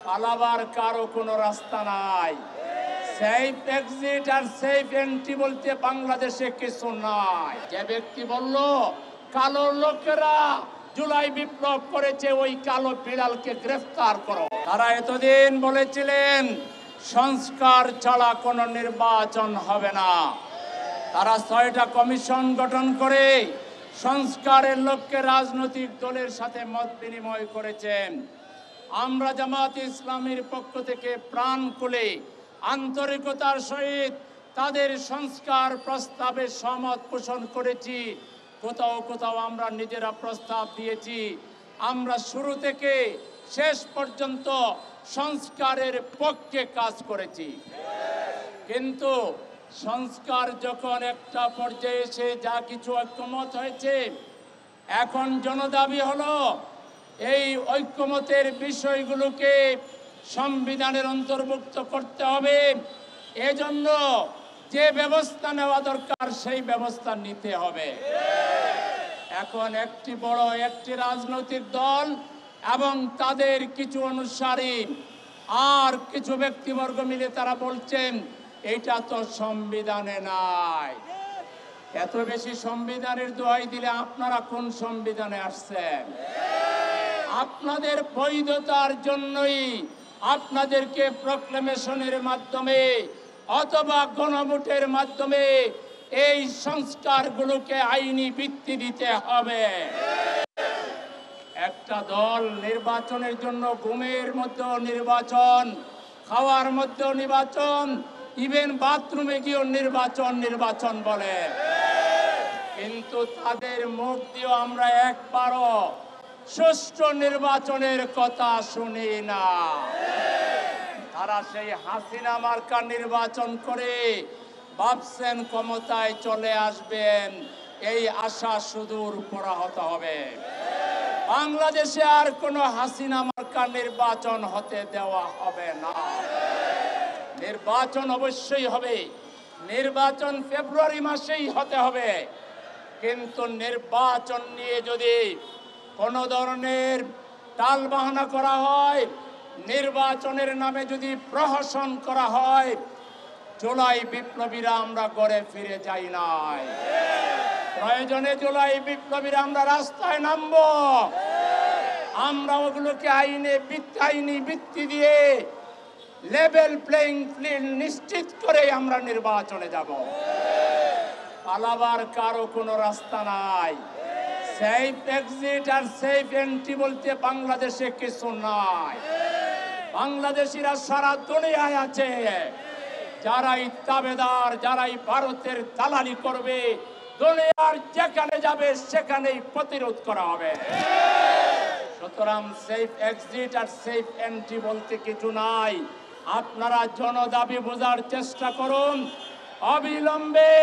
পালাবার কারো কোনো রাস্তা নাই। সেফ এক্সিট আর সেফ এন্ট্রি বলতে বাংলাদেশে কিছু নাই। যে ব্যক্তি বলল কালো লোকেরা জুলাই বিপ্লব করেছে, ওই কালো বিড়ালকে গ্রেফতার করো। তারা এতদিন বলেছিলেন সংস্কার ছাড়া কোনো নির্বাচন হবে না। তারা 6টা কমিশন গঠন করে সংস্কারের লক্ষ্যে রাজনৈতিক দলের সাথে মত বিনিময় করেছেন। আমরা জামাত ইসলামীর পক্ষ থেকে প্রাণ খুলে আন্তরিকতার সহিত তাদের সংস্কার প্রস্তাবে সহমত পোষণ করেছি। কোথাও কোথাও আমরা নিজেরা প্রস্তাব দিয়েছি। আমরা শুরু থেকে শেষ পর্যন্ত সংস্কারের পক্ষে কাজ করেছি। কিন্তু সংস্কার যখন একটা পর্যায়ে এসে যা কিছু ঐক্যমত হয়েছে, এখন জনদাবি হলো এই ঐক্যমতের বিষয়গুলোকে সংবিধানের অন্তর্ভুক্ত করতে হবে। এজন্য যে ব্যবস্থা নেওয়া দরকার সেই ব্যবস্থা নিতে হবে। এখন একটি রাজনৈতিক দল এবং তাদের কিছু অনুসারী আর কিছু ব্যক্তিবর্গ মিলে তারা বলছেন এটা তো সংবিধানে নাই। এত বেশি সংবিধানের দোহাই দিলে আপনারা কোন সংবিধানে আসছেন? আপনাদের বৈধতার জন্যই আপনাদেরকে প্রক্লেমেশনের মাধ্যমে অথবা গণভোটের মাধ্যমে এই সংস্কারগুলোকে আইনি ভিত্তি দিতে হবে। একটা দল নির্বাচনের জন্য ঘুমের মধ্যেও নির্বাচন, খাওয়ার মধ্যেও নির্বাচন, ইভেন বাথরুমে গিয়েও নির্বাচন বলে, কিন্তু তাদের মুখ দিয়েও আমরা একবারও সুষ্ঠু নির্বাচনের কথা শুনি না। তারা সেই হাসিনা মার্কা নির্বাচন করে ভাবছেন ক্ষমতায় চলে আসবেন, এই আশা সুদূর পরাহত হবে। বাংলাদেশে আর কোনো হাসিনা মার্কা নির্বাচন হতে দেওয়া হবে না। নির্বাচন অবশ্যই হবে, নির্বাচন ফেব্রুয়ারি মাসেই হতে হবে। কিন্তু নির্বাচন নিয়ে যদি কোনো ধরনের টালবাহানা করা হয়, নির্বাচনের নামে যদি প্রহসন করা হয়, জুলাই বিপ্লবীরা আমরা ঘরে ফিরে যাই নাই। প্রয়োজনে জুলাই বিপ্লবীরা আমরা রাস্তায় নামবো। আমরা ওগুলোকে আইনি ভিত্তি দিয়ে লেভেল প্লেইং ফিল্ড নিশ্চিত করে আমরা নির্বাচনে যাব। পালাবার কারো কোনো রাস্তা নাই। সেফ এক্সিট আর সেফ এন্ট্রি বলতে বাংলাদেশে কিছু নাই। বাংলাদেশিরা সারা দুনিয়ায় আছে। যারাই তাবেদার, যারাই ভারতের দালালি করবে, দুনিয়ার যেখানে যাবে সেখানেই প্রতিরোধ করা হবে। সুতরাং সেফ এক্সিট আর সেফ এন্ট্রি বলতে কিছু নাই। আপনারা জনদাবি বোঝার চেষ্টা করুন। অবিলম্বে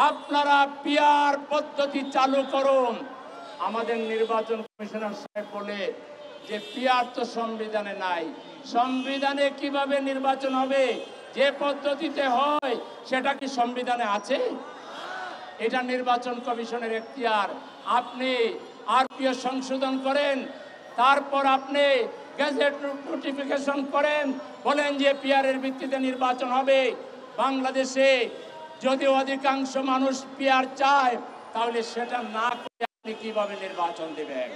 আপনারা পিআর পদ্ধতি চালু করুন। আমাদের নির্বাচন কমিশনার সাহেব বলে যে পিআর তো সংবিধানে নাই। সংবিধানে কিভাবে নির্বাচন হবে? যে পদ্ধতিতে হয় সেটা কি সংবিধানে আছে? এটা নির্বাচন কমিশনের এখতিয়ার। আপনি আরপিও সংশোধন করেন, তারপর আপনি গেজেট নোটিফিকেশন করেন, বলেন যে পিআরের ভিত্তিতে নির্বাচন হবে। বাংলাদেশে যদি অধিকাংশ মানুষ পিআর চায়, তাহলে সেটা না করে আপনি কিভাবে নির্বাচন দেবেন?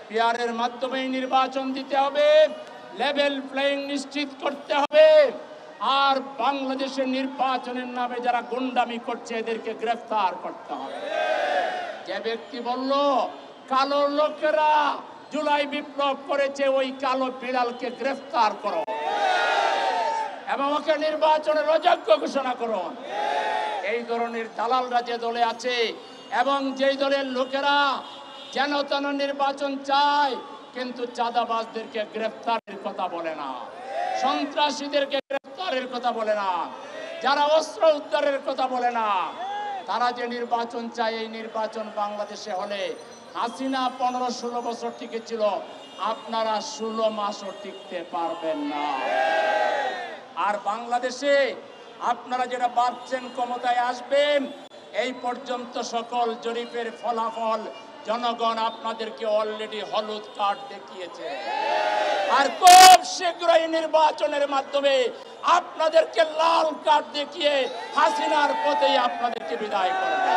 পিআরের মাধ্যমেই নির্বাচন দিতে হবে, লেভেল প্লেইং নিশ্চিত করতে হবে। আর বাংলাদেশের নির্বাচনের নামে যারা গুন্ডামি করছে এদেরকে গ্রেফতার করতে হবে। যে ব্যক্তি বলল কালো লোকেরা জুলাই বিপ্লব করেছে, ওই কালো বিড়ালকে গ্রেফতার করো এবং ওকে নির্বাচনের অযোগ্য ঘোষণা করুন। এই ধরনের দালালরা যে দলে আছে এবং যেই দলের লোকেরা যেন তেন নির্বাচন চায়, কিন্তু চাঁদাবাজদেরকে গ্রেফতারের কথা বলে না, সন্ত্রাসীদেরকে গ্রেফতারের কথা বলে না, যারা অস্ত্র উদ্ধারের কথা বলে না, তারা যে নির্বাচন চায়, এই নির্বাচন বাংলাদেশে হলে হাসিনা 15-16 বছর টিকেছিল, আপনারা 16 মাসও টিকতে পারবেন না। আর বাংলাদেশে আপনারা যেটা ভাবছেন ক্ষমতায় আসবেন, এই পর্যন্ত সকল জরিপের ফলাফল জনগণ আপনাদেরকে অলরেডি হলুদ কার্ড দেখিয়েছে। আর খুব শীঘ্রই নির্বাচনের মাধ্যমে আপনাদেরকে লাল কার্ড দেখিয়ে হাসিনার পথে আপনাদেরকে বিদায় করবে।